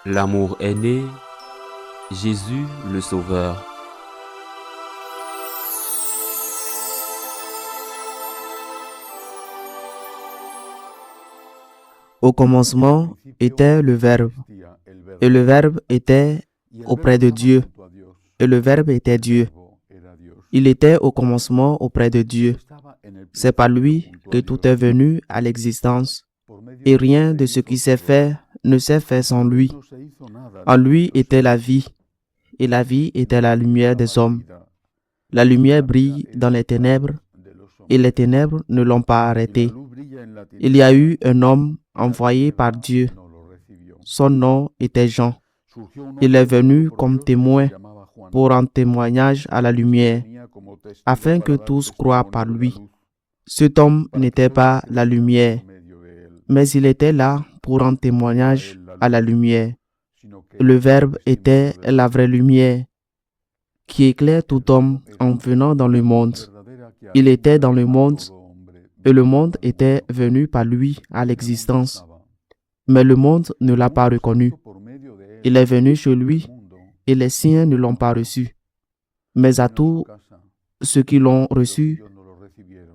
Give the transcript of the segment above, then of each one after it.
L'amour est né, Jésus le Sauveur. Au commencement était le Verbe, et le Verbe était auprès de Dieu, et le Verbe était Dieu. Il était au commencement auprès de Dieu. C'est par lui que tout est venu à l'existence, et rien de ce qui s'est fait ne s'est fait sans lui. En lui était la vie, et la vie était la lumière des hommes. La lumière brille dans les ténèbres, et les ténèbres ne l'ont pas arrêté. Il y a eu un homme envoyé par Dieu. Son nom était Jean. Il est venu comme témoin pour rendre témoignage à la lumière, afin que tous croient par lui. Cet homme n'était pas la lumière, mais il était là pour rendre témoignage à la lumière. Le Verbe était la vraie lumière qui éclaire tout homme en venant dans le monde. Il était dans le monde et le monde était venu par lui à l'existence. Mais le monde ne l'a pas reconnu. Il est venu chez lui et les siens ne l'ont pas reçu. Mais à tous ceux qui l'ont reçu,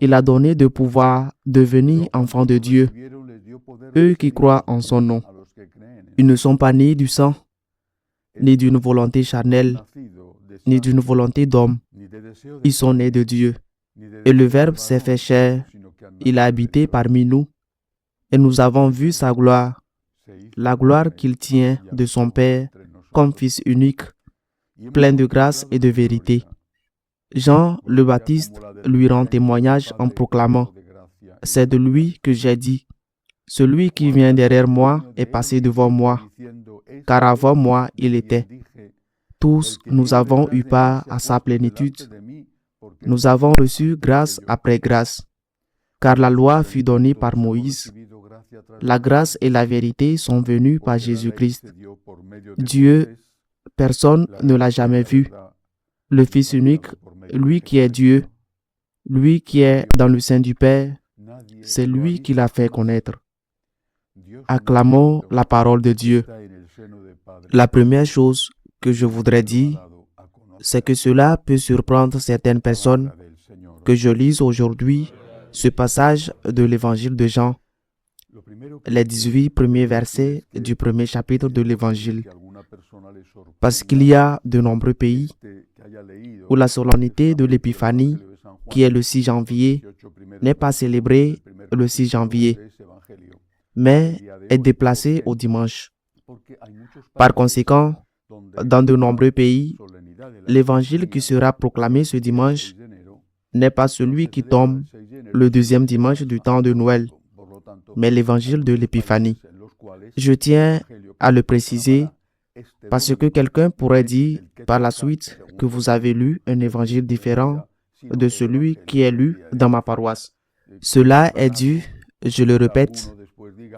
il a donné de pouvoir devenir enfants de Dieu, eux qui croient en son nom. Ils ne sont pas nés du sang, ni d'une volonté charnelle, ni d'une volonté d'homme. Ils sont nés de Dieu. Et le Verbe s'est fait chair. Il a habité parmi nous. Et nous avons vu sa gloire, la gloire qu'il tient de son Père comme Fils unique, plein de grâce et de vérité. Jean le Baptiste lui rend témoignage en proclamant « C'est de lui que j'ai dit, celui qui vient derrière moi est passé devant moi, car avant moi il était. Tous nous avons eu part à sa plénitude. Nous avons reçu grâce après grâce, car la loi fut donnée par Moïse. La grâce et la vérité sont venues par Jésus-Christ. Dieu, personne ne l'a jamais vu. Le Fils unique, lui qui est Dieu, lui qui est dans le sein du Père, c'est lui qui l'a fait connaître. Acclamons la parole de Dieu. La première chose que je voudrais dire, c'est que cela peut surprendre certaines personnes que je lise aujourd'hui ce passage de l'évangile de Jean, les 18 premiers versets du premier chapitre de l'évangile, parce qu'il y a de nombreux pays où la solennité de l'Épiphanie, qui est le 6 janvier, n'est pas célébrée le 6 janvier, mais est déplacée au dimanche. Par conséquent, dans de nombreux pays, l'évangile qui sera proclamé ce dimanche n'est pas celui qui tombe le deuxième dimanche du temps de Noël, mais l'évangile de l'Épiphanie. Je tiens à le préciser parce que quelqu'un pourrait dire par la suite que vous avez lu un évangile différent de celui qui est lu dans ma paroisse. Cela est dû, je le répète,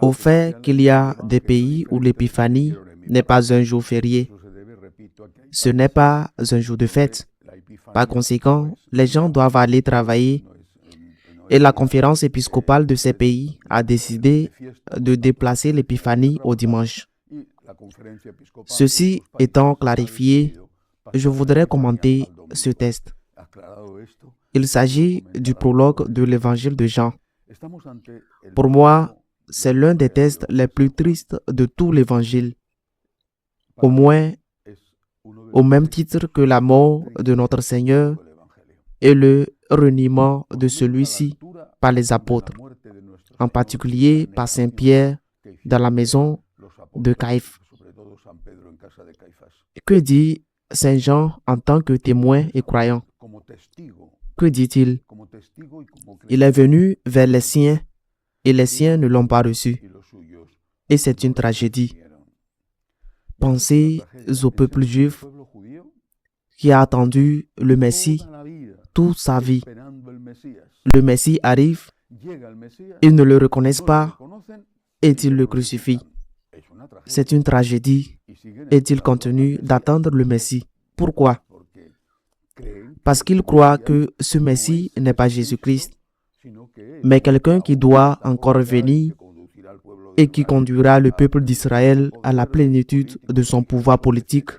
au fait qu'il y a des pays où l'Épiphanie n'est pas un jour férié. Ce n'est pas un jour de fête. Par conséquent, les gens doivent aller travailler et la conférence épiscopale de ces pays a décidé de déplacer l'Épiphanie au dimanche. Ceci étant clarifié, je voudrais commenter ce texte. Il s'agit du prologue de l'évangile de Jean. Pour moi, c'est l'un des textes les plus tristes de tout l'évangile. Au moins, au même titre que la mort de notre Seigneur et le reniement de celui-ci par les apôtres, en particulier par Saint Pierre dans la maison de Caïphe. Que dit Saint Jean en tant que témoin et croyant? Que dit-il? Il est venu vers les siens et les siens ne l'ont pas reçu. Et c'est une tragédie. Pensez au peuple juif qui a attendu le Messie toute sa vie. Le Messie arrive, ils ne le reconnaissent pas et ils le crucifient. C'est une tragédie et ils continuent d'attendre le Messie. Pourquoi? Parce qu'ils croient que ce Messie n'est pas Jésus-Christ, mais quelqu'un qui doit encore venir et qui conduira le peuple d'Israël à la plénitude de son pouvoir politique,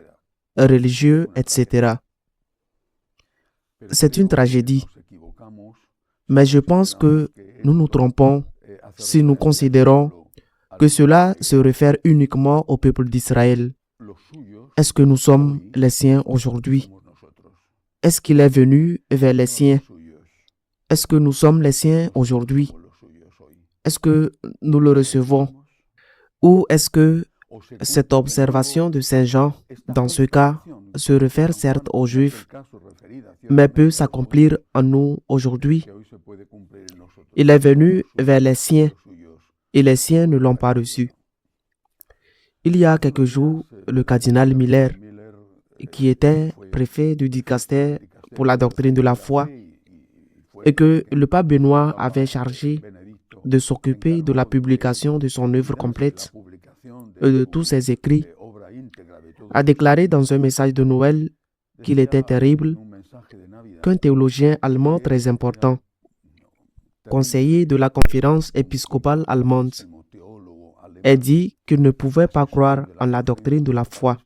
religieux, etc. C'est une tragédie, mais je pense que nous nous trompons si nous considérons que cela se réfère uniquement au peuple d'Israël. Est-ce que nous sommes les siens aujourd'hui? Est-ce qu'il est venu vers les siens? Est-ce que nous sommes les siens aujourd'hui? Est-ce que nous le recevons? Ou est-ce que cette observation de Saint Jean, dans ce cas, se réfère certes aux Juifs, mais peut s'accomplir en nous aujourd'hui? Il est venu vers les siens, et les siens ne l'ont pas reçu. Il y a quelques jours, le cardinal Miller, qui était préfet du dicaster pour la doctrine de la foi, et que le pape Benoît avait chargé de s'occuper de la publication de son œuvre complète et de tous ses écrits, a déclaré dans un message de Noël qu'il était terrible qu'un théologien allemand très important, conseiller de la conférence épiscopale allemande, ait dit qu'il ne pouvait pas croire en la doctrine de la foi.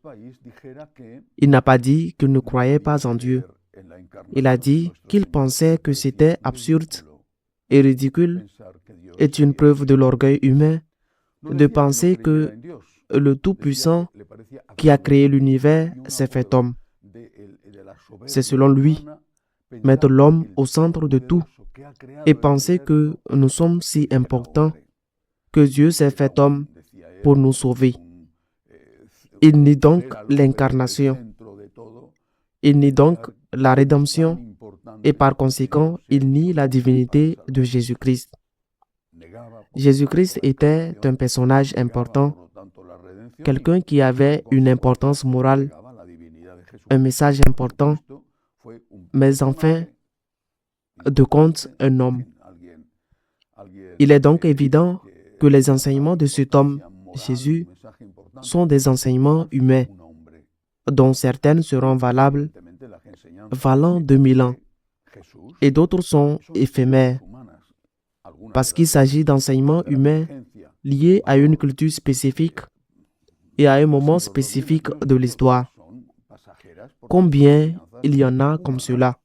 Il n'a pas dit qu'il ne croyait pas en Dieu. Il a dit qu'il pensait que c'était absurde et ridicule, est une preuve de l'orgueil humain de penser que le Tout-Puissant qui a créé l'univers s'est fait homme. C'est selon lui, mettre l'homme au centre de tout et penser que nous sommes si importants que Dieu s'est fait homme pour nous sauver. Il nie donc l'incarnation. Il nie donc la rédemption et par conséquent, il nie la divinité de Jésus-Christ. Jésus-Christ était un personnage important, quelqu'un qui avait une importance morale, un message important, mais en fin de compte, un homme. Il est donc évident que les enseignements de cet homme, Jésus, sont des enseignements humains, dont certaines seront valables, valant 2000 ans, et d'autres sont éphémères, parce qu'il s'agit d'enseignements humains liés à une culture spécifique et à un moment spécifique de l'histoire. Combien il y en a comme cela?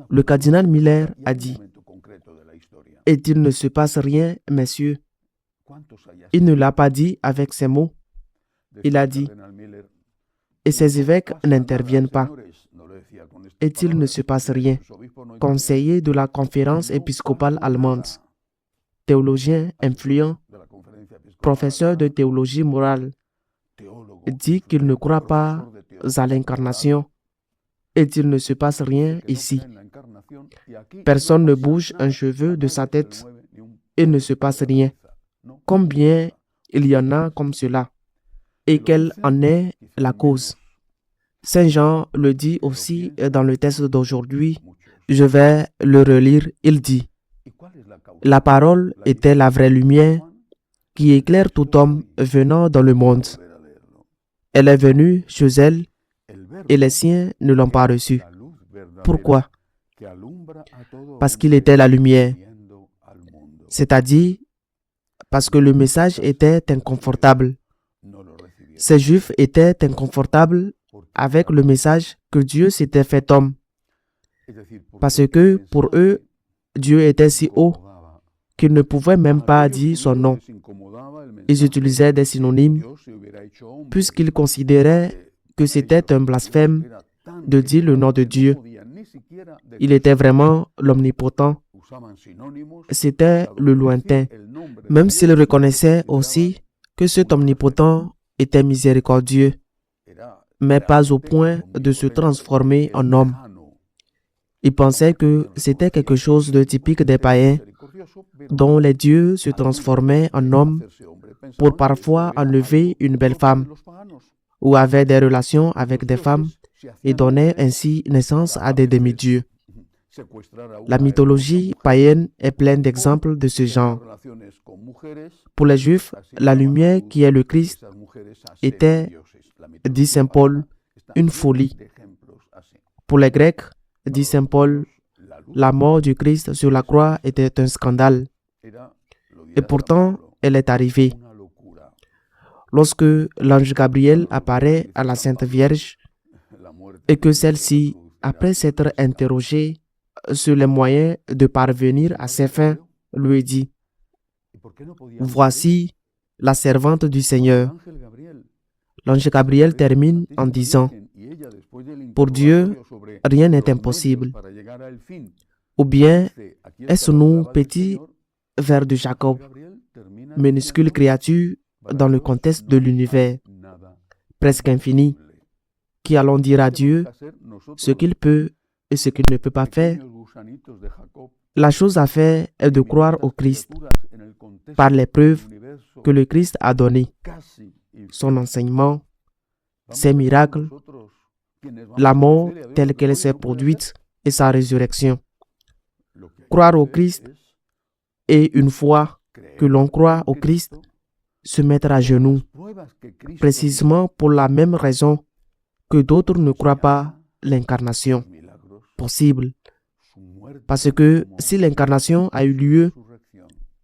Le cardinal Miller a dit, « Et il ne se passe rien, messieurs. » Il ne l'a pas dit avec ces mots. Il a dit, « Et ces évêques n'interviennent pas. » Et il ne se passe rien. Conseiller de la conférence épiscopale allemande, théologien influent, professeur de théologie morale, dit qu'il ne croit pas à l'incarnation et il ne se passe rien ici. Personne ne bouge un cheveu de sa tête et ne se passe rien. Combien il y en a comme cela? Et quelle en est la cause? Saint Jean le dit aussi dans le texte d'aujourd'hui. Je vais le relire. Il dit, « La parole était la vraie lumière qui éclaire tout homme venant dans le monde. Elle est venue chez elle et les siens ne l'ont pas reçue. Pourquoi? Parce qu'il était la lumière, c'est-à-dire parce que le message était inconfortable. Ces Juifs étaient inconfortables avec le message que Dieu s'était fait homme, parce que pour eux, Dieu était si haut qu'ils ne pouvaient même pas dire son nom. Ils utilisaient des synonymes, puisqu'ils considéraient que c'était un blasphème de dire le nom de Dieu. Il était vraiment l'omnipotent. C'était le lointain, même s'ils reconnaissaient aussi que cet omnipotent était miséricordieux, mais pas au point de se transformer en homme. Ils pensaient que c'était quelque chose de typique des païens, dont les dieux se transformaient en hommes pour parfois enlever une belle femme, ou avaient des relations avec des femmes et donnaient ainsi naissance à des demi-dieux. La mythologie païenne est pleine d'exemples de ce genre. Pour les Juifs, la lumière qui est le Christ était, dit saint Paul, une folie. Pour les Grecs, dit saint Paul, la mort du Christ sur la croix était un scandale. Et pourtant, elle est arrivée. Lorsque l'ange Gabriel apparaît à la Sainte Vierge et que celle-ci, après s'être interrogée sur les moyens de parvenir à ses fins, lui dit: Voici la servante du Seigneur. L'ange Gabriel termine en disant: Pour Dieu, rien n'est impossible. Ou bien, est-ce nous, petits vers de Jacob, minuscule créature dans le contexte de l'univers, presque infini, qui allons dire à Dieu ce qu'il peut et ce qu'il ne peut pas faire? La chose à faire est de croire au Christ par les preuves que le Christ a données, son enseignement, ses miracles, la mort telle qu'elle s'est produite et sa résurrection. Croire au Christ et une fois que l'on croit au Christ, se mettre à genoux, précisément pour la même raison que d'autres ne croient pas l'incarnation possible. Parce que si l'incarnation a eu lieu,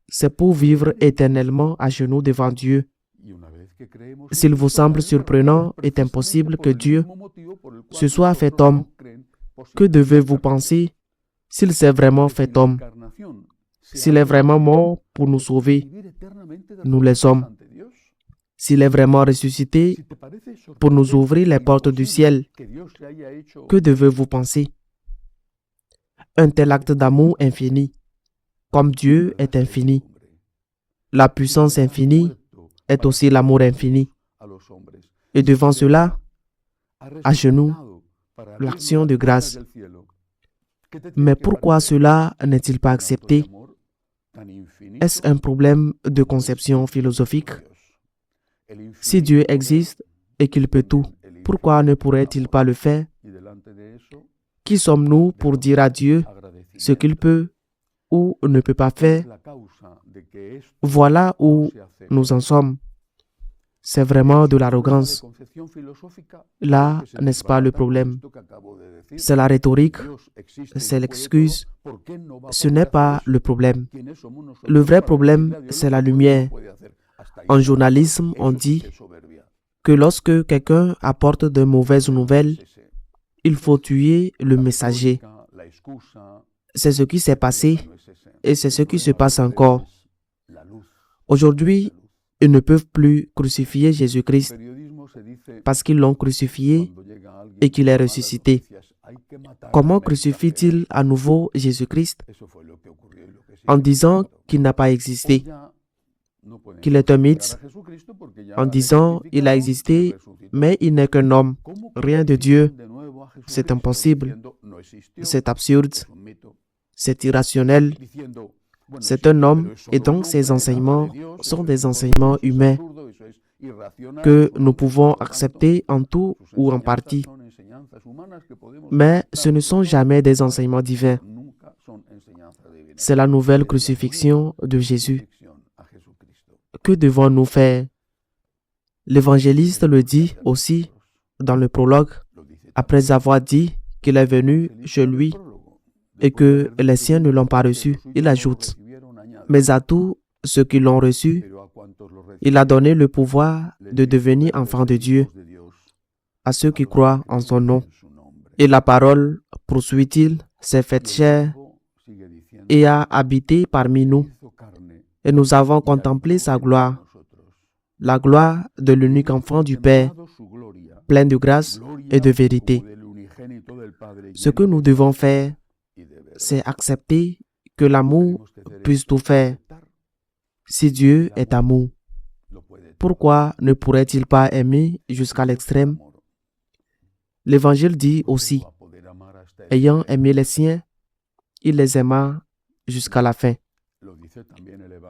c'est pour vivre éternellement à genoux devant Dieu. S'il vous semble surprenant et impossible que Dieu se soit fait homme, que devez-vous penser s'il s'est vraiment fait homme? S'il est vraiment mort pour nous sauver, nous les hommes. S'il est vraiment ressuscité pour nous ouvrir les portes du ciel, que devez-vous penser? Un tel acte d'amour infini, comme Dieu est infini. La puissance infinie est aussi l'amour infini. Et devant cela, à genoux, l'action de grâce. Mais pourquoi cela n'est-il pas accepté? Est-ce un problème de conception philosophique? Si Dieu existe et qu'il peut tout, pourquoi ne pourrait-il pas le faire? Qui sommes-nous pour dire à Dieu ce qu'il peut ou ne peut pas faire? Voilà où nous en sommes. C'est vraiment de l'arrogance. Là, n'est-ce pas le problème? C'est la rhétorique, c'est l'excuse. Ce n'est pas le problème. Le vrai problème, c'est la lumière. En journalisme, on dit que lorsque quelqu'un apporte de mauvaises nouvelles, il faut tuer le messager. C'est ce qui s'est passé et c'est ce qui se passe encore. Aujourd'hui, ils ne peuvent plus crucifier Jésus-Christ parce qu'ils l'ont crucifié et qu'il est ressuscité. Comment crucifie-t-il à nouveau Jésus-Christ? En disant qu'il n'a pas existé, qu'il est un mythe, en disant il a existé, mais il n'est qu'un homme, rien de Dieu. C'est impossible, c'est absurde, c'est irrationnel. C'est un homme et donc ses enseignements sont des enseignements humains que nous pouvons accepter en tout ou en partie. Mais ce ne sont jamais des enseignements divins. C'est la nouvelle crucifixion de Jésus. Que devons-nous faire? L'évangéliste le dit aussi dans le prologue, après avoir dit qu'il est venu chez lui et que les siens ne l'ont pas reçu. Il ajoute, mais à tous ceux qui l'ont reçu, il a donné le pouvoir de devenir enfants de Dieu, à ceux qui croient en son nom. Et la parole, poursuit-il, s'est faite chair et a habité parmi nous. Et nous avons contemplé sa gloire, la gloire de l'unique enfant du Père, plein de grâce et de vérité. Ce que nous devons faire, c'est accepter que l'amour puisse tout faire. Si Dieu est amour, pourquoi ne pourrait-il pas aimer jusqu'à l'extrême? L'Évangile dit aussi, ayant aimé les siens, il les aima jusqu'à la fin.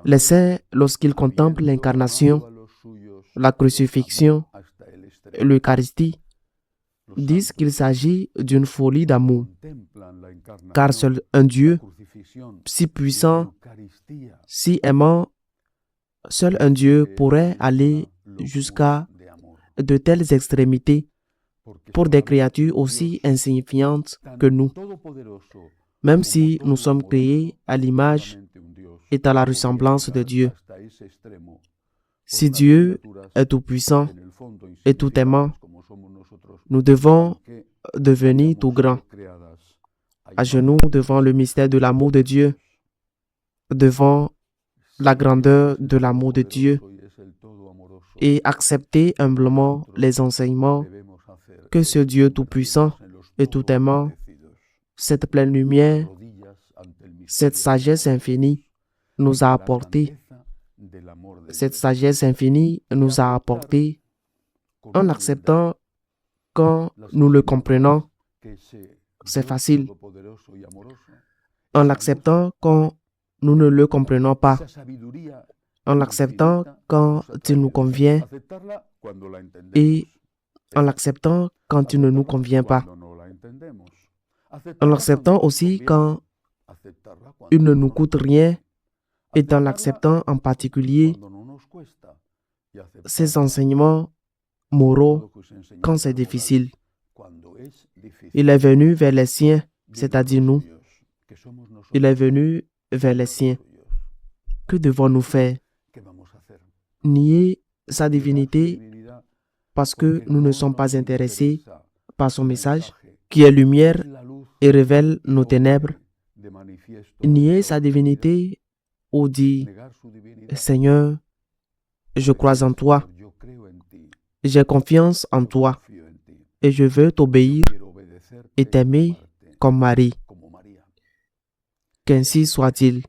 Les saints, lorsqu'ils contemplent l'incarnation, la crucifixion et l'Eucharistie, disent qu'il s'agit d'une folie d'amour, car seul un Dieu si puissant, si aimant, seul un Dieu pourrait aller jusqu'à de telles extrémités pour des créatures aussi insignifiantes que nous. Même si nous sommes créés à l'image est à la ressemblance de Dieu. Si Dieu est tout-puissant et tout-aimant, nous devons devenir tout grands, à genoux devant le mystère de l'amour de Dieu, devant la grandeur de l'amour de Dieu et accepter humblement les enseignements que ce Dieu tout-puissant et tout-aimant, cette pleine lumière, cette sagesse infinie nous a apporté. Cette sagesse infinie nous a apporté en acceptant quand nous le comprenons, c'est facile. En l'acceptant quand nous ne le comprenons pas. En l'acceptant quand il nous convient et en l'acceptant quand il ne nous convient pas. En l'acceptant aussi quand il ne nous coûte rien et en l'acceptant en particulier ces enseignements moraux quand c'est difficile. Il est venu vers les siens, c'est-à-dire nous. Il est venu vers les siens. Que devons-nous faire? Nier sa divinité parce que nous ne sommes pas intéressés par son message, qui est lumière et révèle nos ténèbres. Nier sa divinité ou dire, Seigneur, je crois en toi, j'ai confiance en toi et je veux t'obéir et t'aimer comme Marie. Qu'ainsi soit-il.